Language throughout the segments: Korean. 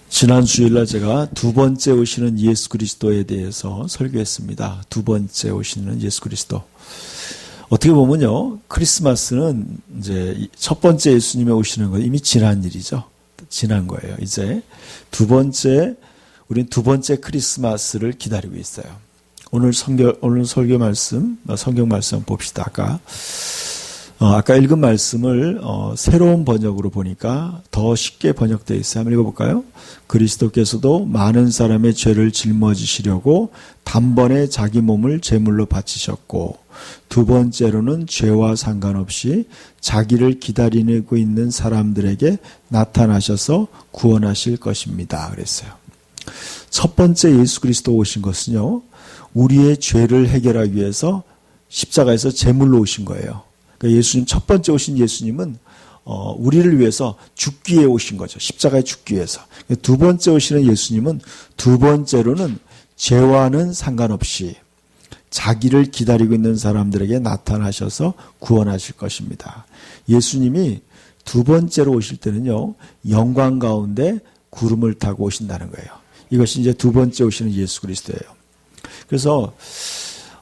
지난 주일날 제가 두 번째 오시는 예수 그리스도에 대해서 설교했습니다. 두 번째 오시는 예수 그리스도. 어떻게 보면요, 크리스마스는 이제 첫 번째 예수님이 오시는 건 이미 지난 일이죠. 지난 거예요. 이제 우린 두 번째 크리스마스를 기다리고 있어요. 오늘 설교 말씀, 성경 말씀 봅시다. 아까 읽은 말씀을 새로운 번역으로 보니까 더 쉽게 번역되어 있어요. 한번 읽어볼까요? 그리스도께서도 많은 사람의 죄를 짊어지시려고 단번에 자기 몸을 제물로 바치셨고 두 번째로는 죄와 상관없이 자기를 기다리고 있는 사람들에게 나타나셔서 구원하실 것입니다. 그랬어요. 첫 번째 예수 그리스도 오신 것은요, 우리의 죄를 해결하기 위해서 십자가에서 제물로 오신 거예요. 그러니까 예수님, 첫 번째 오신 예수님은 우리를 위해서 죽기 위해 오신 거죠. 십자가에 죽기 위해서. 두 번째 오시는 예수님은 두 번째로는 죄와는 상관없이 자기를 기다리고 있는 사람들에게 나타나셔서 구원하실 것입니다. 예수님이 두 번째로 오실 때는요, 영광 가운데 구름을 타고 오신다는 거예요. 이것이 이제 두 번째 오시는 예수 그리스도예요. 그래서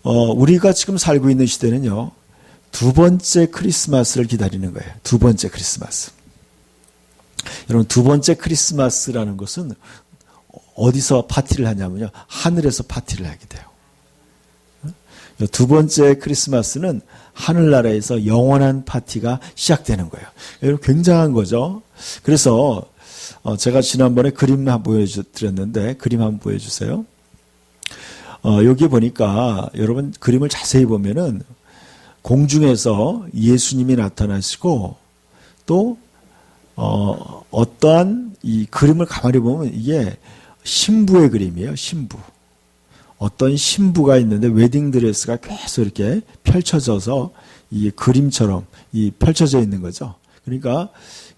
우리가 지금 살고 있는 시대는요, 두 번째 크리스마스를 기다리는 거예요. 두 번째 크리스마스. 여러분, 두 번째 크리스마스라는 것은 어디서 파티를 하냐면요, 하늘에서 파티를 하게 돼요. 두 번째 크리스마스는 하늘나라에서 영원한 파티가 시작되는 거예요. 여러분, 굉장한 거죠. 그래서 제가 지난번에 그림 한번 보여드렸는데, 그림 한번 보여주세요. 여기 보니까 여러분 그림을 자세히 보면은 공중에서 예수님이 나타나시고 또 어떠한 이 그림을 가만히 보면 이게 신부의 그림이에요. 신부. 어떤 신부가 있는데 웨딩드레스가 계속 이렇게 펼쳐져서 이 그림처럼 펼쳐져 있는 거죠. 그러니까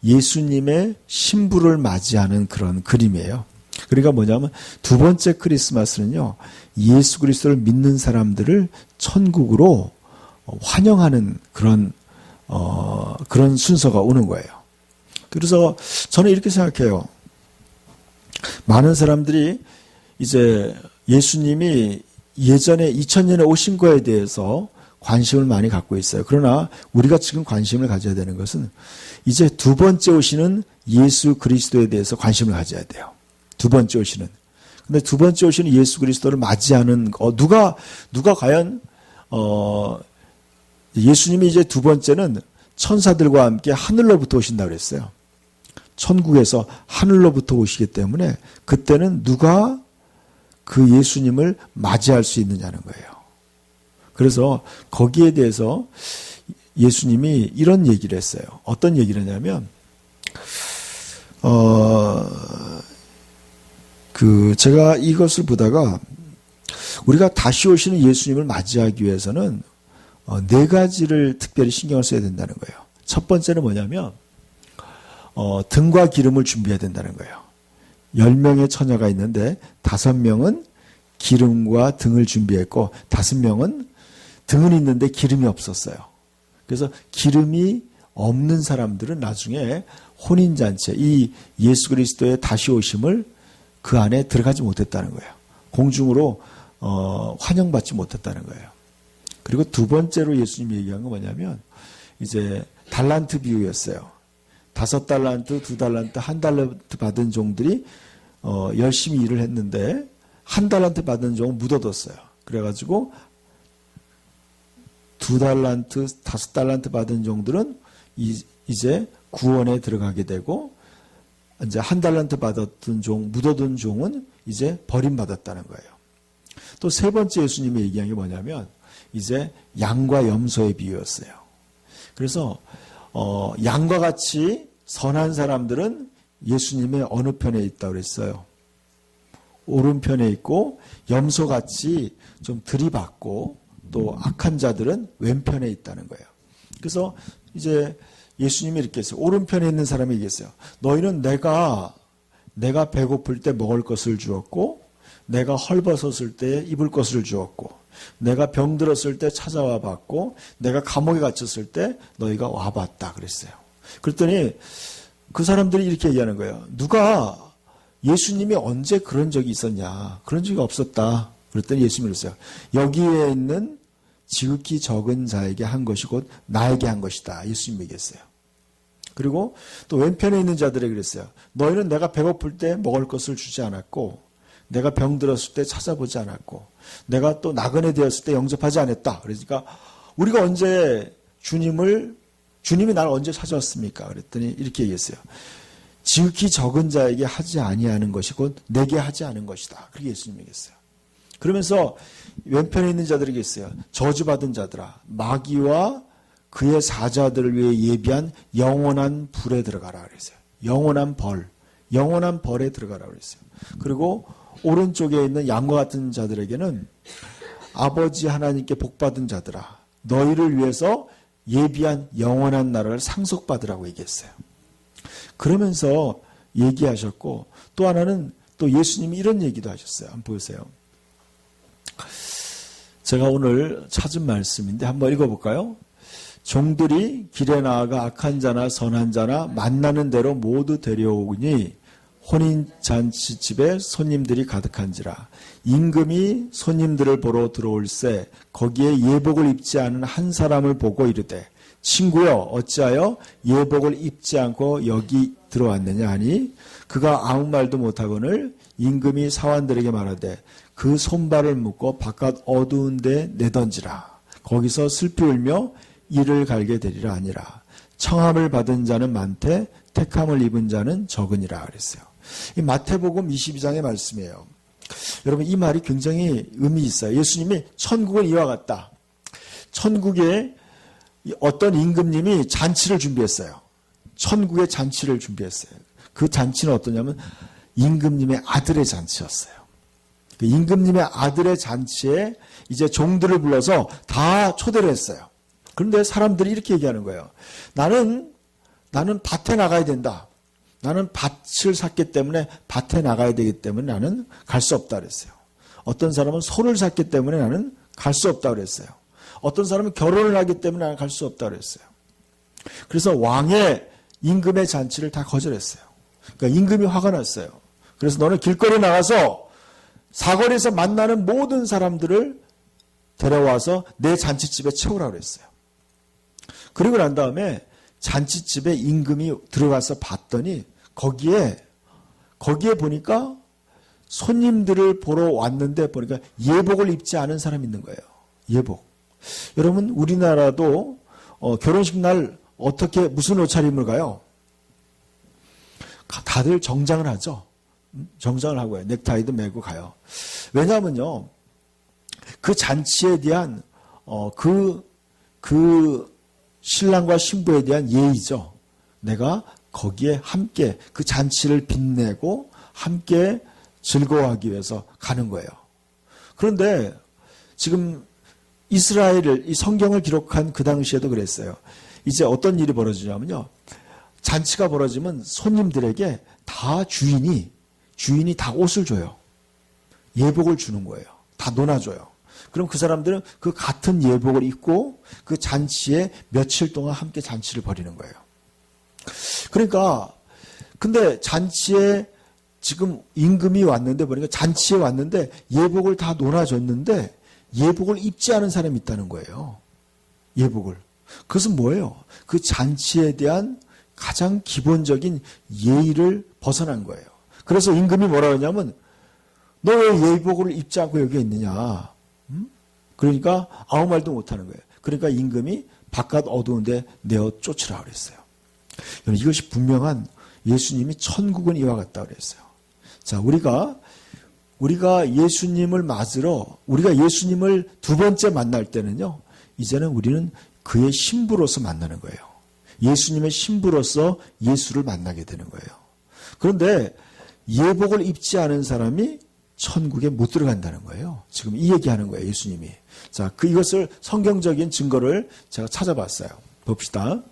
예수님의 신부를 맞이하는 그런 그림이에요. 그러니까 뭐냐면 두 번째 크리스마스는요, 예수 그리스도를 믿는 사람들을 천국으로 환영하는 그런 순서가 오는 거예요. 그래서 저는 이렇게 생각해요. 많은 사람들이 이제 예수님이 예전에 2000년에 오신 거에 대해서 관심을 많이 갖고 있어요. 그러나 우리가 지금 관심을 가져야 되는 것은 이제 두 번째 오시는 예수 그리스도에 대해서 관심을 가져야 돼요. 두 번째 오시는. 근데 두 번째 오시는 예수 그리스도를 맞이하는 누가 과연 예수님이 이제 두 번째는 천사들과 함께 하늘로부터 오신다고 그랬어요. 천국에서 하늘로부터 오시기 때문에 그때는 누가 그 예수님을 맞이할 수 있느냐는 거예요. 그래서 거기에 대해서 예수님이 이런 얘기를 했어요. 어떤 얘기를 했냐면 제가 이것을 보다가 우리가 다시 오시는 예수님을 맞이하기 위해서는 네 가지를 특별히 신경을 써야 된다는 거예요. 첫 번째는 뭐냐면 등과 기름을 준비해야 된다는 거예요. 10명의 처녀가 있는데 5명은 기름과 등을 준비했고 5명은 등은 있는데 기름이 없었어요. 그래서 기름이 없는 사람들은 나중에 혼인잔치, 이 예수 그리스도의 다시 오심을 그 안에 들어가지 못했다는 거예요. 공중으로 환영받지 못했다는 거예요. 그리고 두 번째로 예수님이 얘기한 건 뭐냐면 이제 달란트 비유였어요. 5달란트, 2달란트, 1달란트 받은 종들이 열심히 일을 했는데 1달란트 받은 종은 묻어뒀어요. 그래가지고 2달란트, 5달란트 받은 종들은 이제 구원에 들어가게 되고 이제 1달란트 받았던 종, 묻어둔 종은 이제 버림받았다는 거예요. 또 세 번째 예수님이 얘기한 게 뭐냐면 이제 양과 염소의 비유였어요. 그래서 양과 같이 선한 사람들은 예수님의 어느 편에 있다고 그랬어요? 오른편에 있고 염소같이 좀 들이받고 또 악한 자들은 왼편에 있다는 거예요. 그래서 이제 예수님이 이렇게 했어요. 오른편에 있는 사람이 얘기했어요. 너희는 내가 배고플 때 먹을 것을 주었고 내가 헐벗었을 때 입을 것을 주었고 내가 병들었을 때 찾아와 봤고 내가 감옥에 갇혔을 때 너희가 와봤다 그랬어요. 그랬더니 그 사람들이 이렇게 얘기하는 거예요. 누가 예수님이 언제 그런 적이 있었냐? 그런 적이 없었다. 그랬더니 예수님이 그랬어요. 여기에 있는 지극히 적은 자에게 한 것이 곧 나에게 한 것이다. 예수님이 얘기했어요. 그리고 또 왼편에 있는 자들에게 그랬어요. 너희는 내가 배고플 때 먹을 것을 주지 않았고 내가 병들었을 때 찾아보지 않았고 내가 또 나그네 되었을 때 영접하지 않았다. 그러니까 우리가 언제 주님이 나를 언제 찾아왔습니까? 그랬더니 이렇게 얘기했어요. 지극히 적은 자에게 하지 아니하는 것이 곧 내게 하지 않은 것이다. 그렇게 예수님이 얘기했어요. 그러면서 왼편에 있는 자들에게 했어요. 저주받은 자들아 마귀와 그의 사자들을 위해 예비한 영원한 불에 들어가라 그랬어요. 영원한 벌에 들어가라 그랬어요. 그리고 오른쪽에 있는 양과 같은 자들에게는 아버지 하나님께 복받은 자들아 너희를 위해서 예비한 영원한 나라를 상속받으라고 얘기했어요. 그러면서 얘기하셨고 또 하나는 또 예수님이 이런 얘기도 하셨어요. 한번 보세요. 제가 오늘 찾은 말씀인데 한번 읽어볼까요? 종들이 길에 나아가 악한 자나 선한 자나 만나는 대로 모두 데려오니 혼인잔치집에 손님들이 가득한지라 임금이 손님들을 보러 들어올새 거기에 예복을 입지 않은 한 사람을 보고 이르되 친구여 어찌하여 예복을 입지 않고 여기 들어왔느냐 하니 그가 아무 말도 못하거늘 임금이 사환들에게 말하되 그 손발을 묶어 바깥 어두운 데 내던지라 거기서 슬피 울며 이를 갈게 되리라 하니라 청함을 받은 자는 많되 택함을 입은 자는 적으니라 그랬어요. 이 마태복음 22장의 말씀이에요. 여러분 이 말이 굉장히 의미 있어요. 예수님이 천국은 이와 같다. 천국에 어떤 임금님이 잔치를 준비했어요. 천국의 잔치를 준비했어요. 그 잔치는 어떠냐면 임금님의 아들의 잔치였어요. 그 임금님의 아들의 잔치에 이제 종들을 불러서 다 초대를 했어요. 그런데 사람들이 이렇게 얘기하는 거예요. 나는 밭에 나가야 된다. 나는 밭을 샀기 때문에 밭에 나가야 되기 때문에 나는 갈 수 없다 그랬어요. 어떤 사람은 소를 샀기 때문에 나는 갈 수 없다 그랬어요. 어떤 사람은 결혼을 하기 때문에 나는 갈 수 없다 그랬어요. 그래서 왕의 임금의 잔치를 다 거절했어요. 그러니까 임금이 화가 났어요. 그래서 너는 길거리에 나가서 사거리에서 만나는 모든 사람들을 데려와서 내 잔치집에 채우라고 그랬어요. 그리고 난 다음에 잔치집에 임금이 들어가서 봤더니 거기에 보니까 손님들을 보러 왔는데 보니까 예복을 입지 않은 사람이 있는 거예요. 예복. 여러분 우리나라도 결혼식 날 어떻게 무슨 옷차림을 가요? 다들 정장을 하죠. 정장을 하고요. 넥타이도 메고 가요. 왜냐하면요. 그 잔치에 대한 그 신랑과 신부에 대한 예의죠. 내가 거기에 함께 그 잔치를 빛내고 함께 즐거워하기 위해서 가는 거예요. 그런데 지금 이스라엘을 이 성경을 기록한 그 당시에도 그랬어요. 이제 어떤 일이 벌어지냐면요. 잔치가 벌어지면 손님들에게 다 주인이 다 옷을 줘요. 예복을 주는 거예요. 다 논아줘요. 그럼 그 사람들은 그 같은 예복을 입고 그 잔치에 며칠 동안 함께 잔치를 벌이는 거예요. 그러니까 근데 잔치에 지금 임금이 왔는데 보니까 잔치에 왔는데 예복을 다 논아줬는데 예복을 입지 않은 사람이 있다는 거예요. 예복을. 그것은 뭐예요? 그 잔치에 대한 가장 기본적인 예의를 벗어난 거예요. 그래서 임금이 뭐라 그러냐면 너 왜 예복을 입지 않고 여기에 있느냐. 그러니까 아무 말도 못하는 거예요. 그러니까 임금이 바깥 어두운데 내어 쫓으라 그랬어요. 이것이 분명한 예수님이 천국은 이와 같다 그랬어요. 자, 우리가 예수님을 맞으러 우리가 예수님을 두 번째 만날 때는요. 이제는 우리는 그의 신부로서 만나는 거예요. 예수님의 신부로서 예수를 만나게 되는 거예요. 그런데 예복을 입지 않은 사람이 천국에 못 들어간다는 거예요. 지금 이 얘기하는 거예요. 예수님이. 자, 이것을 성경적인 증거를 제가 찾아봤어요. 봅시다.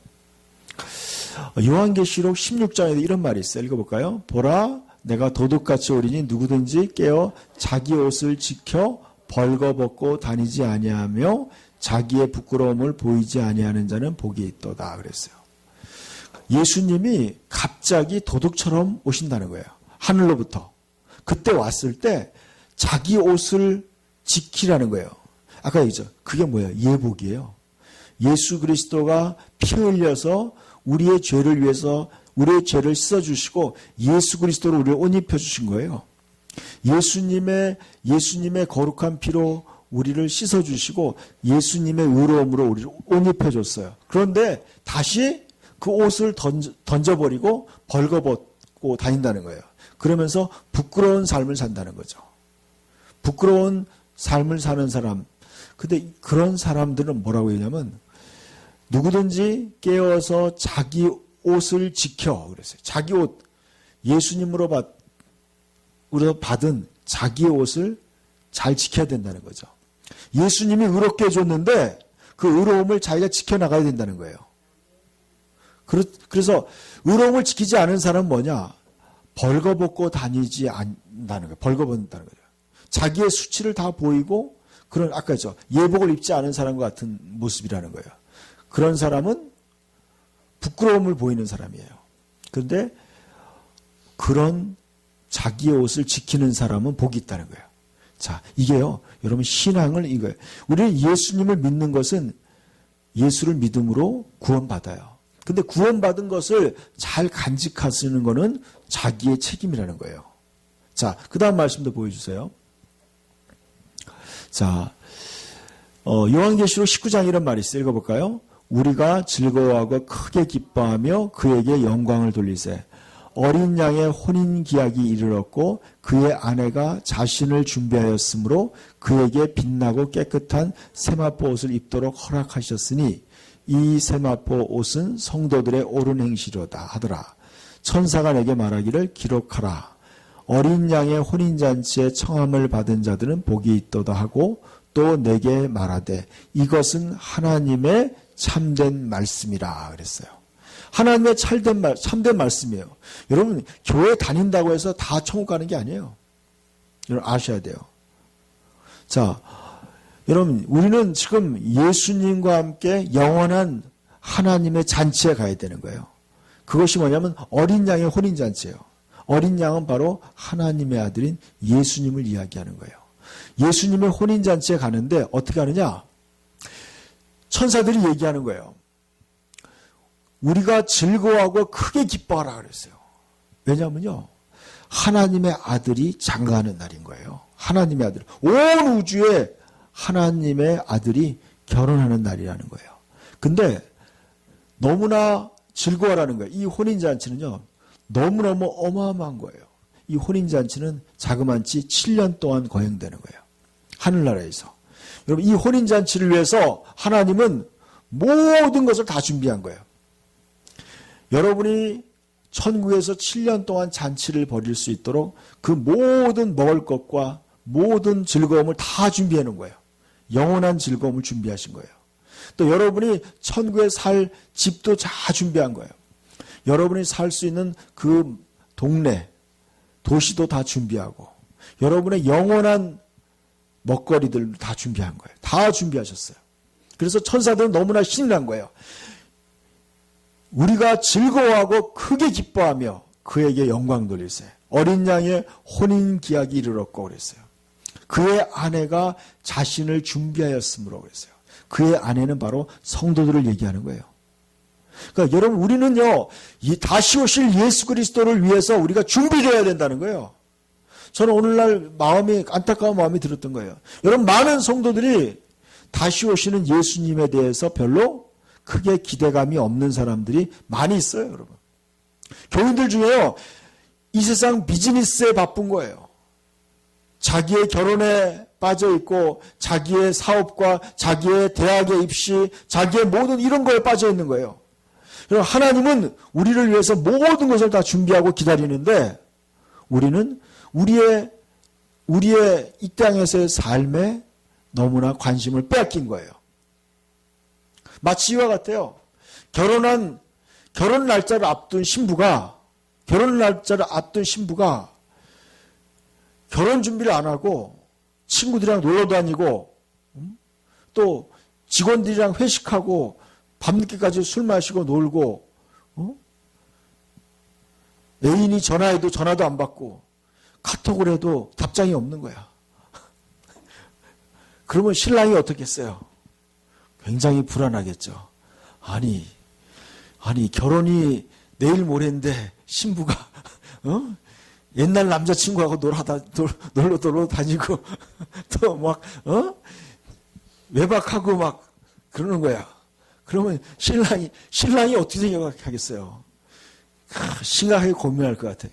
요한계시록 16장에도 이런 말이 있어요. 읽어볼까요? 보라, 내가 도둑같이 오리니 누구든지 깨어 자기 옷을 지켜 벌거벗고 다니지 아니하며 자기의 부끄러움을 보이지 아니하는 자는 복이 있도다 그랬어요. 예수님이 갑자기 도둑처럼 오신다는 거예요. 하늘로부터. 그때 왔을 때 자기 옷을 지키라는 거예요. 아까 얘기했죠. 그게 뭐예요? 예복이에요. 예수 그리스도가 피 흘려서 우리의 죄를 위해서 우리의 죄를 씻어주시고 예수 그리스도로 우리를 옷 입혀주신 거예요. 예수님의 거룩한 피로 우리를 씻어주시고 예수님의 의로움으로 우리를 옷 입혀줬어요. 그런데 다시 그 옷을 던져버리고 벌거벗고 다닌다는 거예요. 그러면서 부끄러운 삶을 산다는 거죠. 부끄러운 삶을 사는 사람. 근데 그런 사람들은 뭐라고 했냐면 누구든지 깨어서 자기 옷을 지켜 그랬어요. 자기 옷, 예수님으로 받은 자기의 옷을 잘 지켜야 된다는 거죠. 예수님이 의롭게 해줬는데 그 의로움을 자기가 지켜나가야 된다는 거예요. 그래서 의로움을 지키지 않은 사람은 뭐냐? 벌거벗고 다니지 않는다는 거예요. 벌거벗는다는 거죠. 자기의 수치를 다 보이고 그런 아까죠. 예복을 입지 않은 사람과 같은 모습이라는 거예요. 그런 사람은 부끄러움을 보이는 사람이에요. 그런데 그런 자기의 옷을 지키는 사람은 복이 있다는 거예요. 자, 이게요. 여러분 신앙을 이거예요. 우리는 예수님을 믿는 것은 예수를 믿음으로 구원받아요. 근데 구원받은 것을 잘 간직하시는 것은 자기의 책임이라는 거예요. 자, 그 다음 말씀도 보여주세요. 자, 요한계시록 19장 이런 말이 있어요. 읽어볼까요? 우리가 즐거워하고 크게 기뻐하며 그에게 영광을 돌리세. 어린 양의 혼인기약이 이르렀고 그의 아내가 자신을 준비하였으므로 그에게 빛나고 깨끗한 세마포 옷을 입도록 허락하셨으니 이 세마포 옷은 성도들의 옳은 행실이로다 하더라. 천사가 내게 말하기를 기록하라. 어린 양의 혼인잔치에 청함을 받은 자들은 복이 있도다 하고 또 내게 말하되 이것은 하나님의 참된 말씀이라 그랬어요. 하나님의 참된 말씀이에요. 여러분 교회 다닌다고 해서 다 천국 가는 게 아니에요. 여러분 아셔야 돼요. 자, 여러분 우리는 지금 예수님과 함께 영원한 하나님의 잔치에 가야 되는 거예요. 그것이 뭐냐면 어린 양의 혼인잔치예요. 어린 양은 바로 하나님의 아들인 예수님을 이야기하는 거예요. 예수님의 혼인잔치에 가는데 어떻게 하느냐? 천사들이 얘기하는 거예요. 우리가 즐거워하고 크게 기뻐하라 그랬어요. 왜냐하면요. 하나님의 아들이 장가하는 날인 거예요. 하나님의 아들. 온 우주에 하나님의 아들이 결혼하는 날이라는 거예요. 근데 너무나 즐거워라는 거예요. 이 혼인잔치는요. 너무너무 어마어마한 거예요. 이 혼인잔치는 자그만치 7년 동안 거행되는 거예요. 하늘나라에서. 여러분 이 혼인잔치를 위해서 하나님은 모든 것을 다 준비한 거예요. 여러분이 천국에서 7년 동안 잔치를 벌일 수 있도록 그 모든 먹을 것과 모든 즐거움을 다 준비해 놓은 거예요. 영원한 즐거움을 준비하신 거예요. 또 여러분이 천국에 살 집도 다 준비한 거예요. 여러분이 살 수 있는 그 동네, 도시도 다 준비하고 여러분의 영원한 먹거리들도 다 준비한 거예요. 다 준비하셨어요. 그래서 천사들은 너무나 신이 난 거예요. 우리가 즐거워하고 크게 기뻐하며 그에게 영광 돌릴세. 어린 양의 혼인기약이 이르렀고 그랬어요. 그의 아내가 자신을 준비하였으므로 그랬어요. 그의 아내는 바로 성도들을 얘기하는 거예요. 그러니까 여러분 우리는요. 이 다시 오실 예수 그리스도를 위해서 우리가 준비되어야 된다는 거예요. 저는 오늘날 안타까운 마음이 들었던 거예요. 여러분 많은 성도들이 다시 오시는 예수님에 대해서 별로 크게 기대감이 없는 사람들이 많이 있어요. 여러분. 교인들 중에요. 이 세상 비즈니스에 바쁜 거예요. 자기의 결혼에 빠져 있고 자기의 사업과 자기의 대학의 입시, 자기의 모든 이런 거에 빠져 있는 거예요. 하나님은 우리를 위해서 모든 것을 다 준비하고 기다리는데 우리는 우리의 이 땅에서의 삶에 너무나 관심을 빼앗긴 거예요. 마치 이와 같아요. 결혼 날짜를 앞둔 신부가 결혼 준비를 안 하고 친구들이랑 놀러 다니고 또 직원들이랑 회식하고 밤늦게까지 술 마시고 놀고 애인이 전화해도 전화도 안 받고 카톡을 해도 답장이 없는 거야. 그러면 신랑이 어떻겠어요? 굉장히 불안하겠죠. 아니 결혼이 내일 모레인데 신부가 옛날 남자친구하고 놀러 다니고 또 막 외박하고 막 그러는 거야. 그러면 신랑이 어떻게 생각하겠어요? 심각하게 고민할 것 같아요.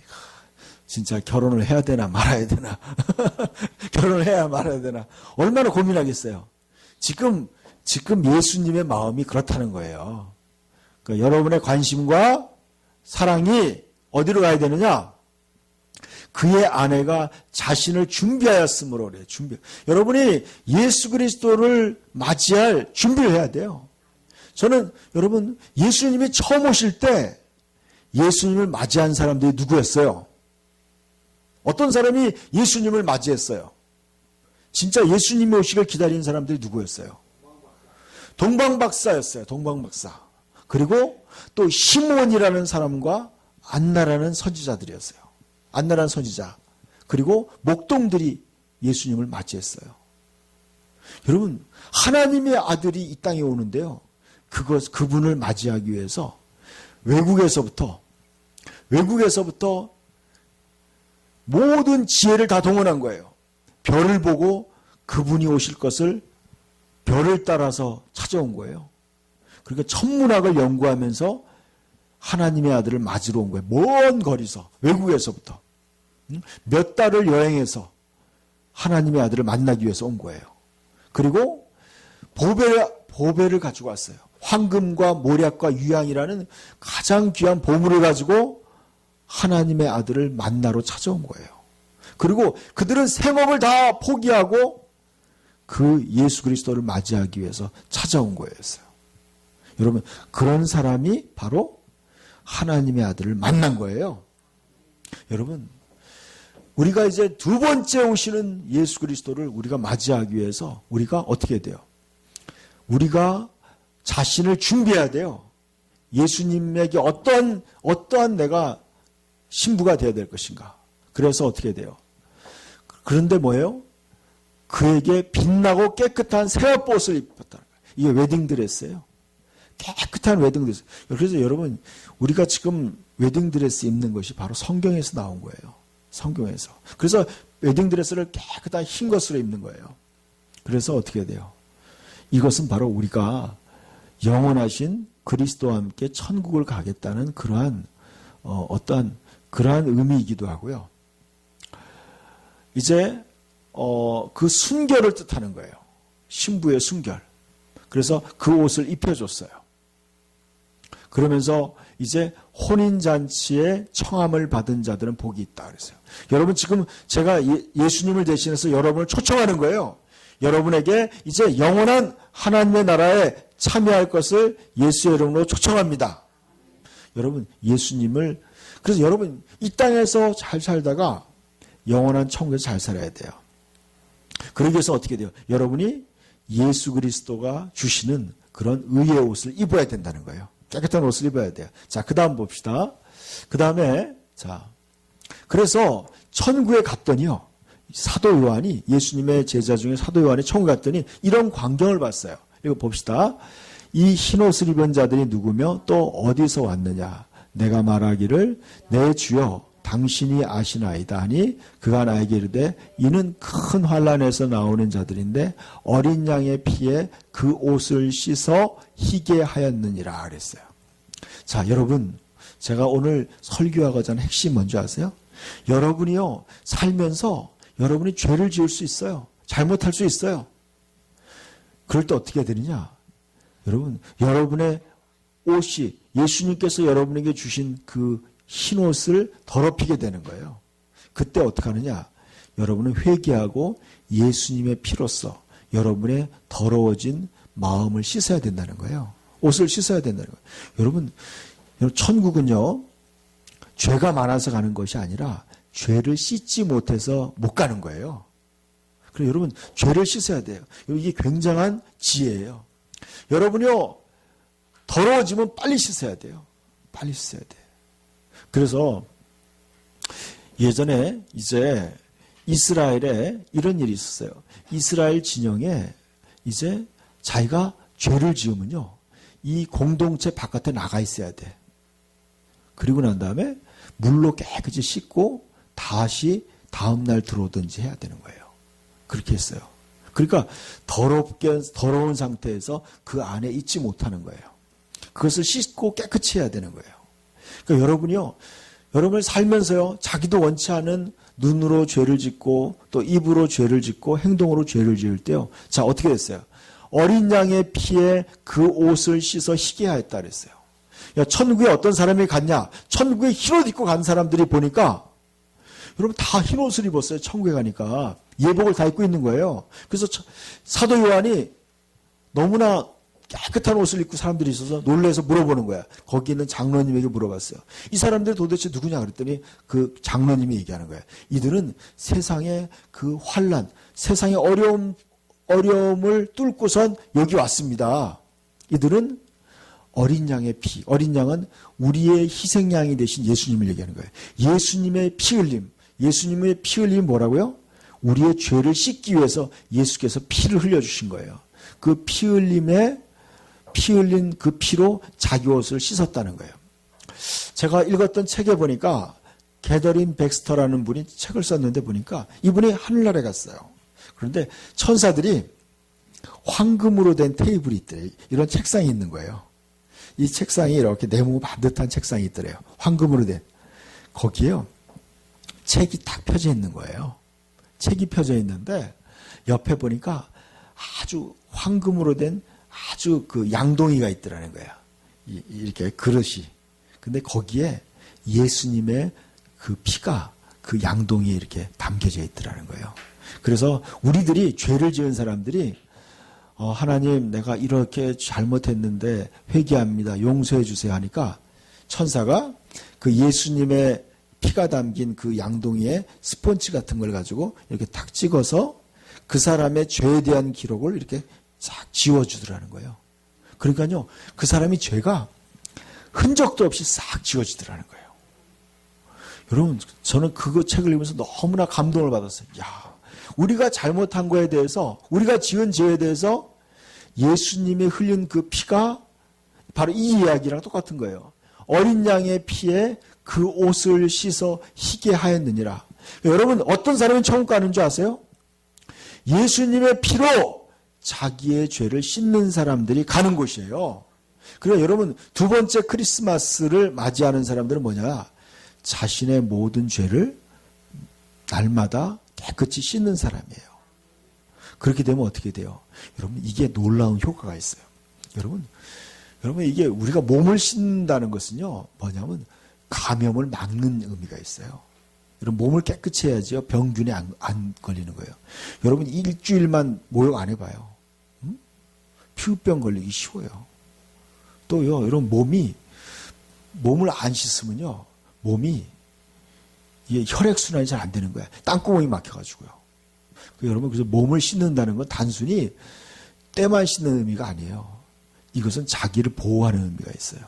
진짜 결혼을 해야 되나 말아야 되나. 결혼을 해야 말아야 되나. 얼마나 고민하겠어요. 지금 예수님의 마음이 그렇다는 거예요. 그러니까 여러분의 관심과 사랑이 어디로 가야 되느냐? 그의 아내가 자신을 준비하였으므로 그래요. 여러분이 예수 그리스도를 맞이할 준비를 해야 돼요. 저는 여러분 예수님이 처음 오실 때 예수님을 맞이한 사람들이 누구였어요? 어떤 사람이 예수님을 맞이했어요? 진짜 예수님이 오시길 기다리는 사람들이 누구였어요? 동방박사였어요. 동방박사. 그리고 또 시몬이라는 사람과 안나라는 선지자들이었어요. 안나라는 선지자. 그리고 목동들이 예수님을 맞이했어요. 여러분, 하나님의 아들이 이 땅에 오는데요. 그분을 맞이하기 위해서 외국에서부터 모든 지혜를 다 동원한 거예요. 별을 보고 그분이 오실 것을 별을 따라서 찾아온 거예요. 그러니까 천문학을 연구하면서 하나님의 아들을 맞으러 온 거예요. 먼 거리서, 외국에서부터. 몇 달을 여행해서 하나님의 아들을 만나기 위해서 온 거예요. 그리고 보배를 가지고 왔어요. 황금과 모략과 유향이라는 가장 귀한 보물을 가지고 하나님의 아들을 만나러 찾아온 거예요. 그리고 그들은 생업을 다 포기하고 그 예수 그리스도를 맞이하기 위해서 찾아온 거였어요. 여러분, 그런 사람이 바로 하나님의 아들을 만난 거예요. 여러분, 우리가 이제 두 번째 오시는 예수 그리스도를 우리가 맞이하기 위해서 우리가 어떻게 해야 돼요? 우리가 자신을 준비해야 돼요. 예수님에게 어떠한 내가 신부가 되어야 될 것인가. 그래서 어떻게 해야 돼요? 그런데 뭐예요? 그에게 빛나고 깨끗한 새옷을 입었다는 거예요. 이게 웨딩드레스예요. 깨끗한 웨딩드레스. 그래서 여러분, 우리가 지금 웨딩드레스 입는 것이 바로 성경에서 나온 거예요. 성경에서. 그래서 웨딩드레스를 깨끗한 흰 것으로 입는 거예요. 그래서 어떻게 해야 돼요? 이것은 바로 우리가 영원하신 그리스도와 함께 천국을 가겠다는 그러한 그러한 의미이기도 하고요. 이제 그 순결을 뜻하는 거예요. 신부의 순결. 그래서 그 옷을 입혀줬어요. 그러면서 이제 혼인잔치에 청함을 받은 자들은 복이 있다 그랬어요. 여러분, 지금 제가 예수님을 대신해서 여러분을 초청하는 거예요. 여러분에게 이제 영원한 하나님의 나라에 참여할 것을 예수의 이름으로 초청합니다. 여러분, 예수님을, 그래서 여러분 이 땅에서 잘 살다가 영원한 천국에서 잘 살아야 돼요. 그러기 위해서 어떻게 돼요? 여러분이 예수 그리스도가 주시는 그런 의의 옷을 입어야 된다는 거예요. 깨끗한 옷을 입어야 돼요. 자, 그 다음 봅시다. 그 다음에, 자, 그래서 천국에 갔더니요. 사도 요한이, 예수님의 제자 중에 사도 요한이 천국에 갔더니 이런 광경을 봤어요. 이거 봅시다. 이 흰옷을 입은 자들이 누구며 또 어디서 왔느냐. 내가 말하기를 내 주여 당신이 아시나이다 하니 그가 나에게 이르되 이는 큰 환난에서 나오는 자들인데 어린 양의 피에 그 옷을 씻어 희게 하였느니라 그랬어요. 자, 여러분, 제가 오늘 설교하고자 하는 핵심 뭔지 아세요? 여러분이요, 살면서 여러분이 죄를 지을 수 있어요. 잘못할 수 있어요. 그럴 때 어떻게 해야 되느냐? 여러분, 여러분의 옷이 예수님께서 여러분에게 주신 그 흰옷을 더럽히게 되는 거예요. 그때 어떻게 하느냐? 여러분은 회개하고 예수님의 피로써 여러분의 더러워진 마음을 씻어야 된다는 거예요. 옷을 씻어야 된다는 거예요. 여러분, 천국은요, 죄가 많아서 가는 것이 아니라 죄를 씻지 못해서 못 가는 거예요. 그래서 여러분, 죄를 씻어야 돼요. 이게 굉장한 지혜예요. 여러분이요, 더러워지면 빨리 씻어야 돼요. 빨리 씻어야 돼요. 그래서 예전에 이제 이스라엘에 이런 일이 있었어요. 이스라엘 진영에 이제 자기가 죄를 지으면요, 이 공동체 바깥에 나가 있어야 돼. 그리고 난 다음에 물로 깨끗이 씻고 다시 다음날 들어오든지 해야 되는 거예요. 그렇게 했어요. 그러니까 더러운 상태에서 그 안에 있지 못하는 거예요. 그것을 씻고 깨끗이 해야 되는 거예요. 그러니까 여러분이요, 여러분을 살면서요, 자기도 원치 않은 눈으로 죄를 짓고 또 입으로 죄를 짓고 행동으로 죄를 지을 때요, 자, 어떻게 됐어요? 어린 양의 피에 그 옷을 씻어 희게 하였다 그랬어요. 야, 천국에 어떤 사람이 갔냐? 천국에 흰옷 입고 간 사람들이 보니까 여러분 다 흰옷을 입었어요. 천국에 가니까 예복을 다 입고 있는 거예요. 그래서 사도 요한이 너무나 깨끗한 옷을 입고 사람들이 있어서 놀라서 물어보는 거야. 거기 있는 장로님에게 물어봤어요. 이 사람들이 도대체 누구냐 그랬더니 그 장로님이 얘기하는 거야. 이들은 세상의 그 환난, 세상의 어려움을 뚫고선 여기 왔습니다. 이들은 어린 양의 피, 어린 양은 우리의 희생양이 되신 예수님을 얘기하는 거예요. 예수님의 피 흘림, 예수님의 피 흘림이 뭐라고요? 우리의 죄를 씻기 위해서 예수께서 피를 흘려주신 거예요. 그 피 흘린 그 피로 자기 옷을 씻었다는 거예요. 제가 읽었던 책에 보니까 게더린 백스터라는 분이 책을 썼는데 보니까 이분이 하늘나라에 갔어요. 그런데 천사들이 황금으로 된 테이블이 있더래요. 이런 책상이 있는 거예요. 이 책상이 이렇게 네모 반듯한 책상이 있더래요. 황금으로 된. 거기에요, 책이 딱 펴져 있는 거예요. 책이 펴져 있는데 옆에 보니까 아주 황금으로 된 아주 그 양동이가 있더라는 거야. 이렇게 그릇이. 근데 거기에 예수님의 그 피가 그 양동이에 이렇게 담겨져 있더라는 거예요. 그래서 우리들이 죄를 지은 사람들이 하나님, 내가 이렇게 잘못했는데 회개합니다. 용서해 주세요 하니까 천사가 그 예수님의 피가 담긴 그 양동이에 스펀지 같은 걸 가지고 이렇게 탁 찍어서 그 사람의 죄에 대한 기록을 이렇게 싹 지워주더라는 거예요. 그러니까요, 그 사람이 죄가 흔적도 없이 싹 지워지더라는 거예요. 여러분, 저는 그거 책을 읽으면서 너무나 감동을 받았어요. 야, 우리가 잘못한 거에 대해서, 우리가 지은 죄에 대해서 예수님이 흘린 그 피가 바로 이 이야기랑 똑같은 거예요. 어린 양의 피에 그 옷을 씻어 희게 하였느니라. 여러분, 어떤 사람이 천국 가는 줄 아세요? 예수님의 피로 자기의 죄를 씻는 사람들이 가는 곳이에요. 그래서 여러분, 두 번째 크리스마스를 맞이하는 사람들은 뭐냐? 자신의 모든 죄를 날마다 깨끗이 씻는 사람이에요. 그렇게 되면 어떻게 돼요? 여러분, 이게 놀라운 효과가 있어요. 여러분, 이게 우리가 몸을 씻는다는 것은요, 뭐냐면 감염을 막는 의미가 있어요. 여러분, 몸을 깨끗이 해야지요, 병균에 안 걸리는 거예요. 여러분, 일주일만 모욕 안 해봐요. 피부병 걸리기 쉬워요. 또요, 여러분, 몸을 안 씻으면요, 몸이 이게 혈액순환이 잘 안 되는 거야. 땅구멍이 막혀가지고요. 여러분, 그래서 몸을 씻는다는 건 단순히 때만 씻는 의미가 아니에요. 이것은 자기를 보호하는 의미가 있어요.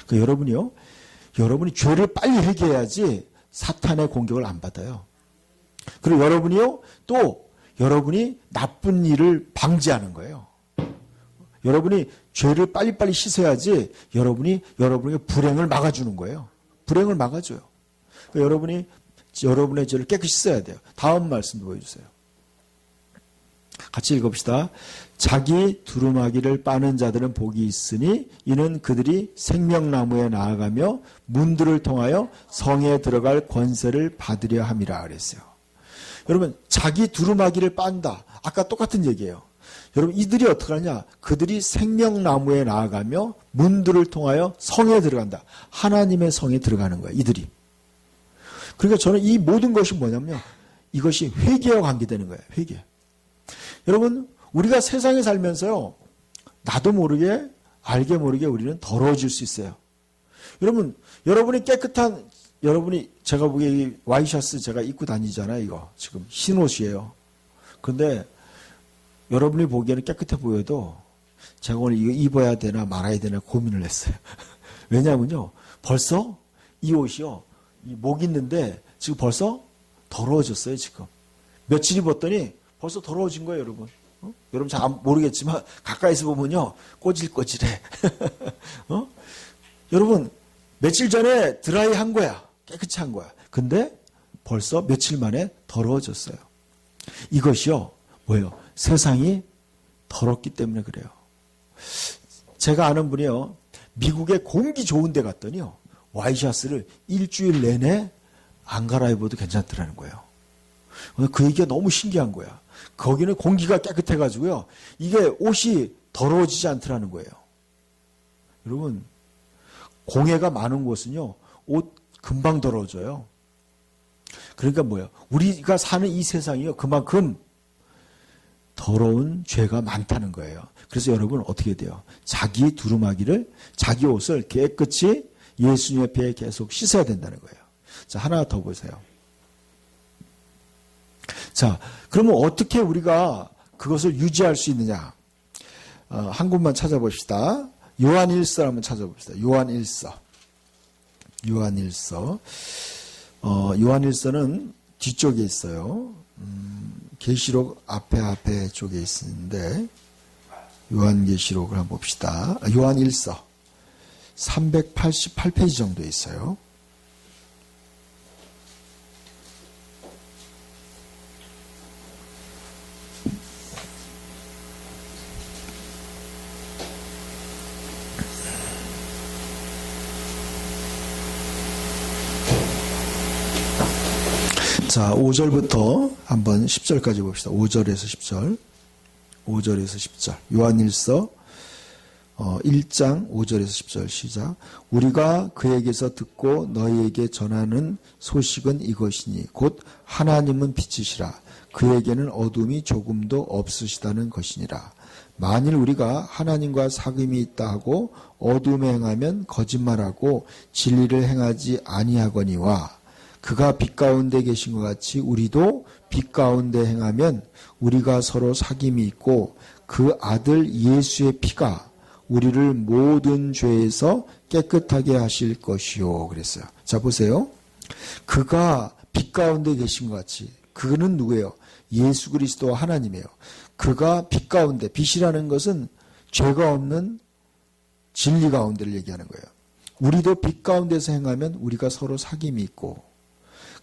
그러니까 여러분이 죄를 빨리 회개해야지 사탄의 공격을 안 받아요. 그리고 여러분이 나쁜 일을 방지하는 거예요. 여러분이 죄를 빨리빨리 씻어야지 여러분의 불행을 막아주는 거예요. 불행을 막아줘요. 그러니까 여러분의 죄를 깨끗이 씻어야 돼요. 다음 말씀 보여주세요. 같이 읽읍시다. 자기 두루마기를 빠는 자들은 복이 있으니 이는 그들이 생명나무에 나아가며 문들을 통하여 성에 들어갈 권세를 받으려 함이라 그랬어요. 여러분, 자기 두루마기를 빤다. 아까 똑같은 얘기예요. 여러분, 이들이 어떻게 하냐? 그들이 생명나무에 나아가며 문들을 통하여 성에 들어간다. 하나님의 성에 들어가는 거예요, 이들이. 그러니까 저는 이 모든 것이 뭐냐면요, 이것이 회개와 관계되는 거예요. 회개. 여러분, 우리가 세상에 살면서요, 나도 모르게, 알게 모르게 우리는 더러워질 수 있어요. 여러분이 제가 보기에 와이셔츠 제가 입고 다니잖아요, 이거. 지금 흰 옷이에요. 근데 여러분이 보기에는 깨끗해 보여도 제가 오늘 이거 입어야 되나 말아야 되나 고민을 했어요. 왜냐하면요, 벌써 이 옷이요, 이 목 있는데 지금 벌써 더러워졌어요, 지금. 며칠 입었더니 벌써 더러워진 거예요, 여러분. 여러분 잘 모르겠지만 가까이서 보면요 꼬질꼬질해. 여러분 며칠 전에 드라이 한 거야. 깨끗이 한 거야. 근데 벌써 며칠 만에 더러워졌어요. 이것이요 뭐예요? 세상이 더럽기 때문에 그래요. 제가 아는 분이요 미국에 공기 좋은 데 갔더니요 와이셔츠를 일주일 내내 안 갈아입어도 괜찮더라는 거예요. 그 얘기가 너무 신기한 거야. 거기는 공기가 깨끗해가지고요. 이게 옷이 더러워지지 않더라는 거예요. 여러분, 공해가 많은 곳은요, 옷 금방 더러워져요. 그러니까 뭐예요? 우리가 사는 이 세상이요, 그만큼 더러운 죄가 많다는 거예요. 그래서 여러분 어떻게 돼요? 자기 두루마기를, 자기 옷을 깨끗이 예수님의 배에 계속 씻어야 된다는 거예요. 자, 하나 더 보세요. 자, 그러면 어떻게 우리가 그것을 유지할 수 있느냐? 한 곳만 찾아봅시다. 요한일서 한번 찾아봅시다. 요한일서. 요한일서는 뒤쪽에 있어요. 계시록 앞에 쪽에 있는데 요한계시록을 한번 봅시다. 요한일서 388페이지 정도에 있어요. 자, 5절부터 한번 10절까지 봅시다. 5절에서 10절. 요한일서 1장 5절에서 10절 시작. 우리가 그에게서 듣고 너희에게 전하는 소식은 이것이니 곧 하나님은 빛이시라. 그에게는 어둠이 조금도 없으시다는 것이니라. 만일 우리가 하나님과 사귐이 있다 하고 어둠에 행하면 거짓말하고 진리를 행하지 아니하거니와 그가 빛 가운데 계신 것 같이 우리도 빛 가운데 행하면 우리가 서로 사귐이 있고 그 아들 예수의 피가 우리를 모든 죄에서 깨끗하게 하실 것이요. 그랬어요. 자, 보세요. 그가 빛 가운데 계신 것 같이. 그는 누구예요? 예수 그리스도 하나님이에요. 그가 빛 가운데, 빛이라는 것은 죄가 없는 진리 가운데를 얘기하는 거예요. 우리도 빛 가운데서 행하면 우리가 서로 사귐이 있고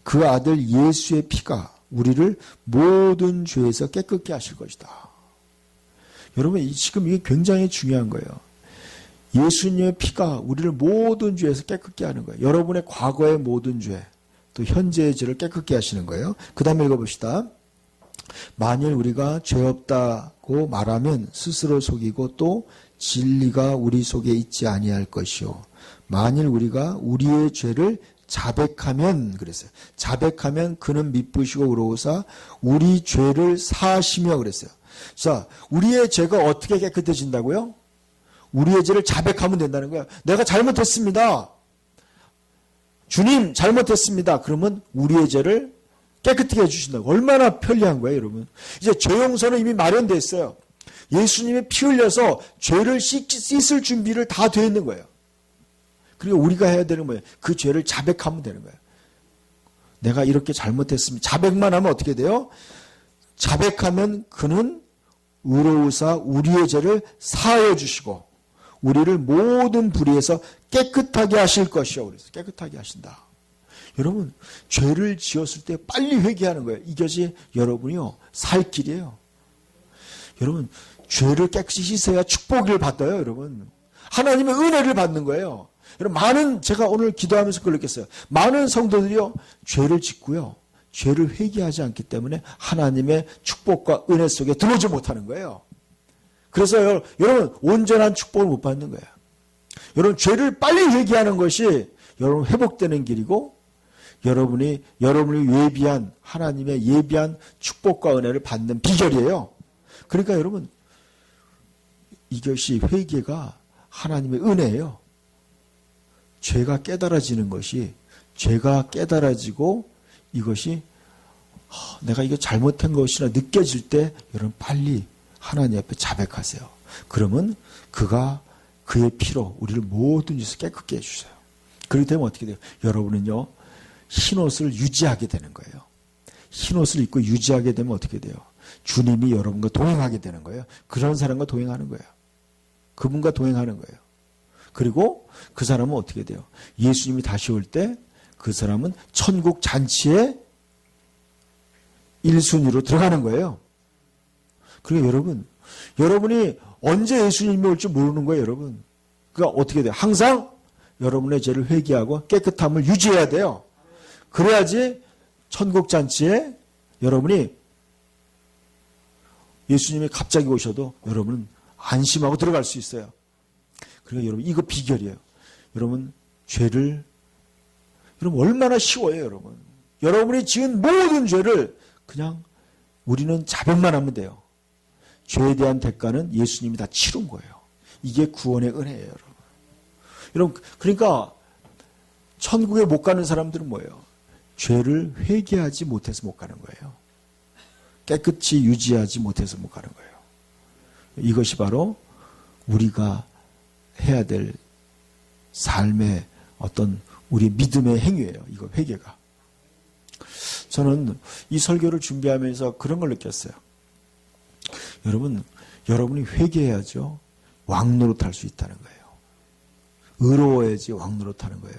그 아들 예수의 피가 우리를 모든 죄에서 깨끗게 하실 것이다. 여러분 지금 이게 굉장히 중요한 거예요. 예수님의 피가 우리를 모든 죄에서 깨끗게 하는 거예요. 여러분의 과거의 모든 죄, 또 현재의 죄를 깨끗게 하시는 거예요. 그 다음에 읽어봅시다. 만일 우리가 죄 없다고 말하면 스스로 속이고 또 진리가 우리 속에 있지 아니할 것이요. 만일 우리가 우리의 죄를 자백하면 그랬어요. 자백하면 그는 미쁘시고 의로우사 우리 죄를 사하시며 그랬어요. 자, 우리의 죄가 어떻게 깨끗해진다고요? 우리의 죄를 자백하면 된다는 거예요. 내가 잘못했습니다. 주님 잘못했습니다. 그러면 우리의 죄를 깨끗하게 해주신다고. 얼마나 편리한 거예요, 여러분. 이제 죄 용서는 이미 마련되어 있어요. 예수님이 피 흘려서 죄를 씻을 준비를 다 되어 있는 거예요. 그리고 우리가 해야 되는 거예요. 그 죄를 자백하면 되는 거예요. 내가 이렇게 잘못했습니다. 자백만 하면 어떻게 돼요? 자백하면 그는 의로우사 우리의 죄를 사하여 주시고 우리를 모든 불의에서 깨끗하게 하실 것이요. 그래서 깨끗하게 하신다. 여러분 죄를 지었을 때 빨리 회개하는 거예요. 이것이 여러분이요 살 길이에요. 여러분 죄를 깨끗이 씻어야 축복을 받아요. 여러분 하나님의 은혜를 받는 거예요. 여러분 제가 오늘 기도하면서 그걸 느꼈어요. 많은 성도들이요 죄를 짓고요 죄를 회개하지 않기 때문에 하나님의 축복과 은혜 속에 들어오지 못하는 거예요. 그래서 여러분 온전한 축복을 못 받는 거예요. 여러분 죄를 빨리 회개하는 것이 여러분 회복되는 길이고 여러분이 예비한 하나님의 예비한 축복과 은혜를 받는 비결이에요. 그러니까 여러분 이것이 회개가 하나님의 은혜예요. 죄가 깨달아지는 것이 죄가 깨달아지고 이것이 내가 이거 잘못한 것이라 느껴질 때 여러분 빨리 하나님 앞에 자백하세요. 그러면 그가 그의 피로 우리를 모든 짓을 깨끗게 해주세요. 그렇게 되면 어떻게 돼요? 여러분은요 흰옷을 유지하게 되는 거예요. 흰옷을 입고 유지하게 되면 어떻게 돼요? 주님이 여러분과 동행하게 되는 거예요. 그런 사람과 동행하는 거예요. 그분과 동행하는 거예요. 그리고 그 사람은 어떻게 돼요? 예수님이 다시 올 때 그 사람은 천국 잔치에 1순위로 들어가는 거예요. 그러니까 여러분이 언제 예수님이 올지 모르는 거예요, 여러분. 그러니까 어떻게 돼요? 항상 여러분의 죄를 회개하고 깨끗함을 유지해야 돼요. 그래야지 천국 잔치에 여러분이 예수님이 갑자기 오셔도 여러분은 안심하고 들어갈 수 있어요. 그러니까 여러분 이거 비결이에요. 여러분 죄를 여러분 얼마나 쉬워요, 여러분. 여러분이 지은 모든 죄를 그냥 우리는 자백만 하면 돼요. 죄에 대한 대가는 예수님이 다 치른 거예요. 이게 구원의 은혜예요, 여러분. 여러분 그러니까 천국에 못 가는 사람들은 뭐예요? 죄를 회개하지 못해서 못 가는 거예요. 깨끗이 유지하지 못해서 못 가는 거예요. 이것이 바로 우리가 해야 될 삶의 어떤 우리 믿음의 행위예요. 이거 회개가. 저는 이 설교를 준비하면서 그런 걸 느꼈어요. 여러분이 회개해야죠. 왕노릇할 수 있다는 거예요. 의로워야지 왕노릇하는 거예요.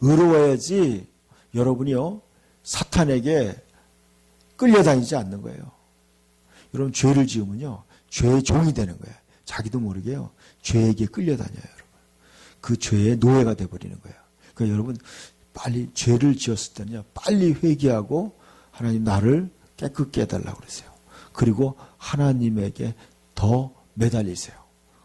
의로워야지 여러분이요 사탄에게 끌려다니지 않는 거예요. 여러분 죄를 지으면요 죄의 종이 되는 거예요. 자기도 모르게요 죄에게 끌려다녀요, 여러분. 그 죄의 노예가 돼버리는 거예요. 그러니까 여러분 빨리 죄를 지었을 때는요 빨리 회개하고 하나님 나를 깨끗게 해달라고 그러세요. 그리고 하나님에게 더 매달리세요.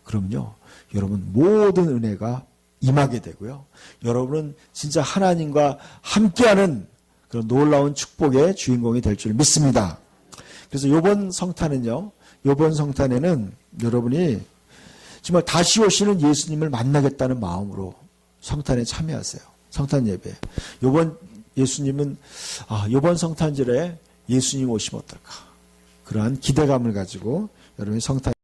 그러면요 여러분 모든 은혜가 임하게 되고요. 여러분은 진짜 하나님과 함께하는 그런 놀라운 축복의 주인공이 될 줄 믿습니다. 그래서 이번 성탄에는 여러분이 정말 다시 오시는 예수님을 만나겠다는 마음으로 성탄에 참여하세요. 성탄 예배. 이번 성탄절에 예수님 오시면 어떨까? 그러한 기대감을 가지고 여러분이 성탄